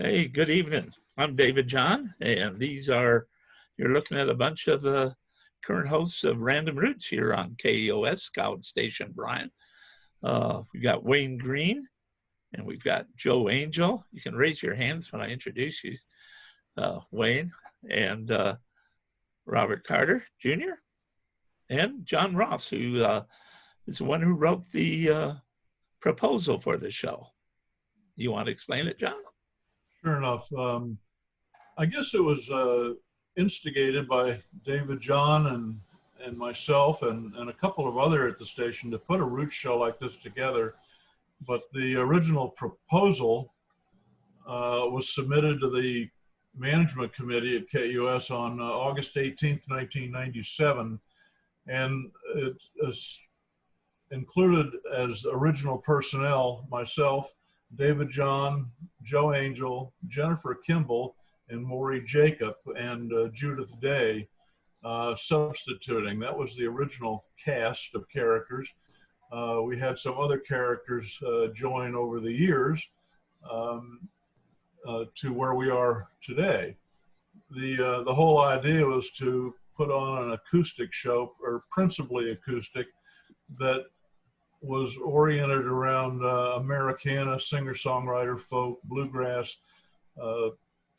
Hey, good evening. I'm David John, and you're looking at a bunch of current hosts of Random Roots here on KEOS, Scout Station, Brian. We've got Wayne Green, and we've got Joe Angel. You can raise your hands when I introduce you, Wayne, and Robert Carter Jr., and John Ross, who is the one who wrote the proposal for the show. You want to explain it, John? Sure enough. I guess it was instigated by David John and myself and a couple of other at the station to put a roots show like this together. But the original proposal was submitted to the management committee at KUS on August 18th, 1997. And it is included as original personnel myself, David John, Joe Angel, Jennifer Kimball, and Maury Jacob, and Judith Day substituting. That was the original cast of characters. We had some other characters join over the years to where we are today. The whole idea was to put on an acoustic show, or principally acoustic, that was oriented around Americana, singer-songwriter, folk, bluegrass,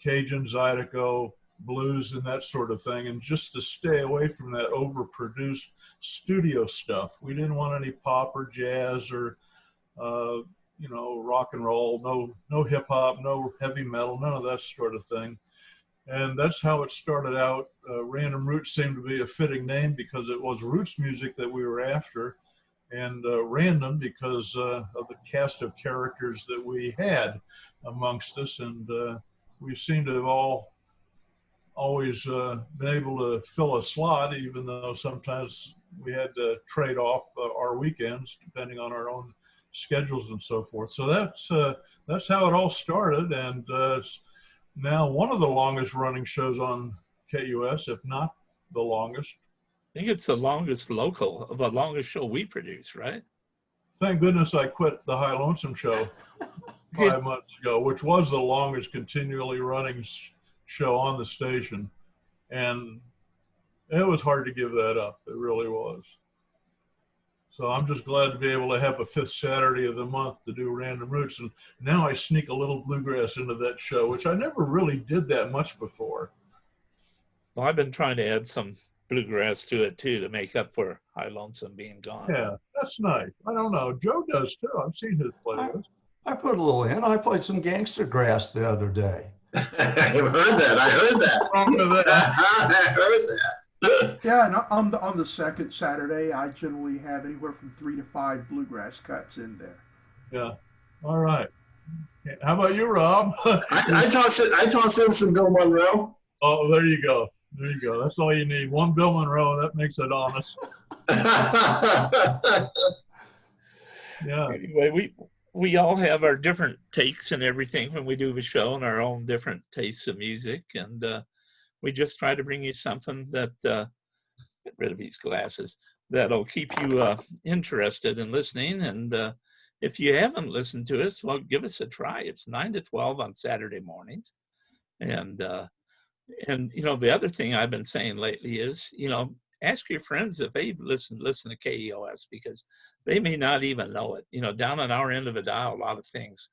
Cajun, Zydeco, blues, and that sort of thing, and just to stay away from that overproduced studio stuff. We didn't want any pop or jazz or rock and roll, no hip hop, no heavy metal, none of that sort of thing. And that's how it started out. Random Roots seemed to be a fitting name because it was roots music that we were after, and random because of the cast of characters that we had amongst us. And we seem to have always been able to fill a slot, even though sometimes we had to trade off our weekends depending on our own schedules and so forth. So that's how it all started, and now one of the longest running shows on KUS, if not the longest. I think it's the longest the longest show we produce, right? Thank goodness I quit the High Lonesome show 5 months ago, which was the longest continually running show on the station. And it was hard to give that up. It really was. So I'm just glad to be able to have a fifth Saturday of the month to do Random Roots. And now I sneak a little bluegrass into that show, which I never really did that much before. Well, I've been trying to add some bluegrass to it too to make up for High Lonesome being gone. Yeah, that's nice. I don't know. Joe does too. I've seen his playlist. I put a little in. I played some gangster grass the other day. I heard that. I heard that. Yeah, and on the second Saturday, I generally have anywhere from 3 to 5 bluegrass cuts in there. Yeah. All right. How about you, Rob? I toss in some Bill Monroe. Oh, there you go. There you go. That's all you need. One Bill Monroe. That makes it honest. Yeah. Anyway, we all have our different takes and everything when we do the show, and our own different tastes of music, and we just try to bring you something that get rid of these glasses, that'll keep you interested in listening. And if you haven't listened to us, well, give us a try. It's 9 to 12 on Saturday mornings. And the other thing I've been saying lately is, ask your friends if they've listened to KEOS, because they may not even know it. Down on our end of the dial, a lot of things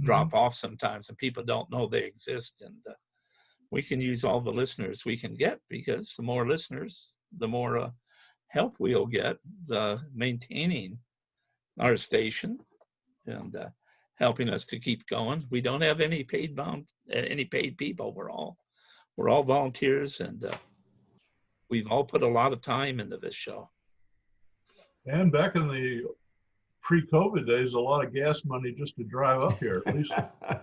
drop off sometimes, and people don't know they exist. And we can use all the listeners we can get, because the more listeners, the more help we'll get maintaining our station and helping us to keep going. We don't have any paid people. We're all volunteers, and we've all put a lot of time into this show. And back in the pre-COVID days, a lot of gas money just to drive up here. At least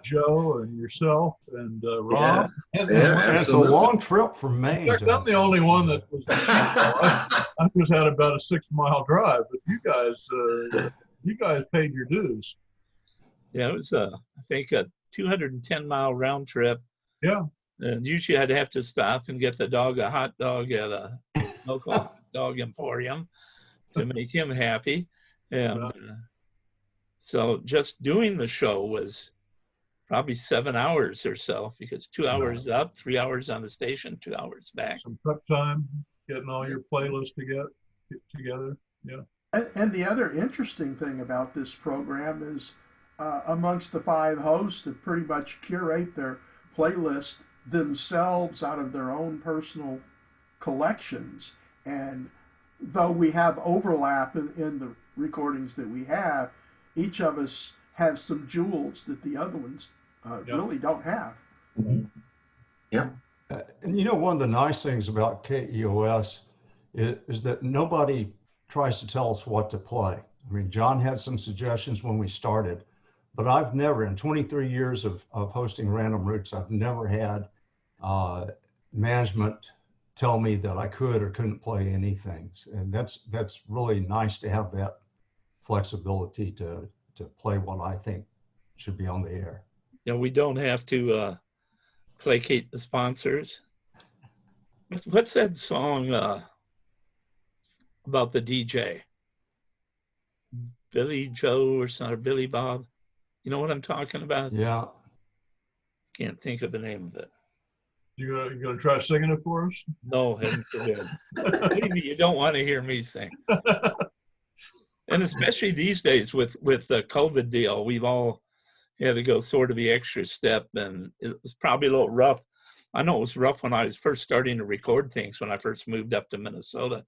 Joe and yourself and Rob. Yeah, It's a long trip from Maine. In fact, I'm the only one that was. I just had about a 6-mile drive, but you guys paid your dues. Yeah, it was I think a 210-mile round trip. Yeah. And usually I'd have to stop and get the dog a hot dog at a local dog emporium to make him happy. And so just doing the show was probably 7 hours or so, because 2 hours up, 3 hours on the station, 2 hours back. Some prep time, getting all your playlists together. Yeah. And the other interesting thing about this program is amongst the 5 hosts that pretty much curate their playlist themselves out of their own personal collections. And though we have overlap in the recordings that we have, each of us has some jewels that the other ones really don't have. Yeah. And you know, one of the nice things about KEOS is that nobody tries to tell us what to play. I mean, John had some suggestions when we started, but I've never, in 23 years of hosting Random Roots, I've never had management tell me that I could or couldn't play anything. And that's really nice to have that flexibility to play what I think should be on the air. You know, we don't have to placate the sponsors. What's that song about the DJ? Billy Joe or something, or Billy Bob? You know what I'm talking about? Yeah. Can't think of the name of it. You gonna try singing it for us? No, heaven forbid. Believe me, you don't want to hear me sing. And especially these days with the COVID deal, we've all had to go sort of the extra step, and it was probably a little rough. I know it was rough when I was first starting to record things when I first moved up to Minnesota.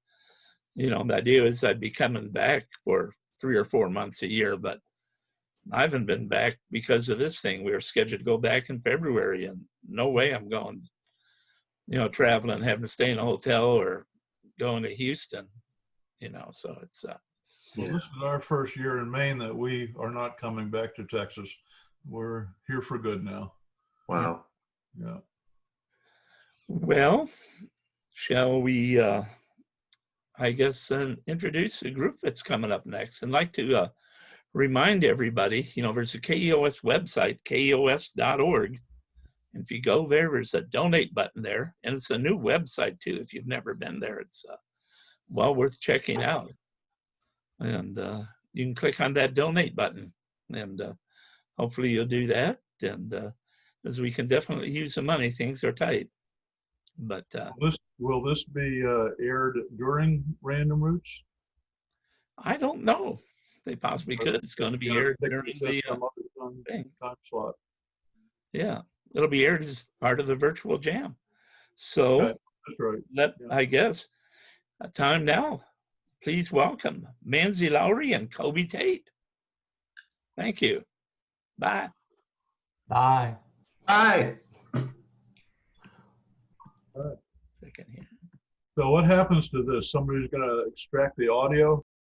You know, the idea is I'd be coming back for 3 or 4 months a year, but I haven't been back because of this thing. We were scheduled to go back in February, and no way I'm going, you know, traveling, having to stay in a hotel or going to Houston, you know, so it's Well, this is our first year in Maine that we are not coming back to Texas. We're here for good now. Wow. Yeah. well, shall we I guess introduce the group that's coming up next, and like to remind everybody, you know, there's a KEOS website, keos.org. And if you go there, there's a donate button there, and it's a new website too. If you've never been there, it's well worth checking out. And you can click on that donate button, and hopefully you'll do that. And as we can definitely use the money, things are tight. But Will this be aired during Random Roots? I don't know. They possibly could. It's going to be aired during the thing. Time slot. Yeah, it'll be aired as part of the virtual jam. So Okay, that's right. I guess, time now. Please welcome Manzy Lowry and Coby Tate. Thank you. Bye. Bye. Hi. Second here. So what happens to this? Somebody's going to extract the audio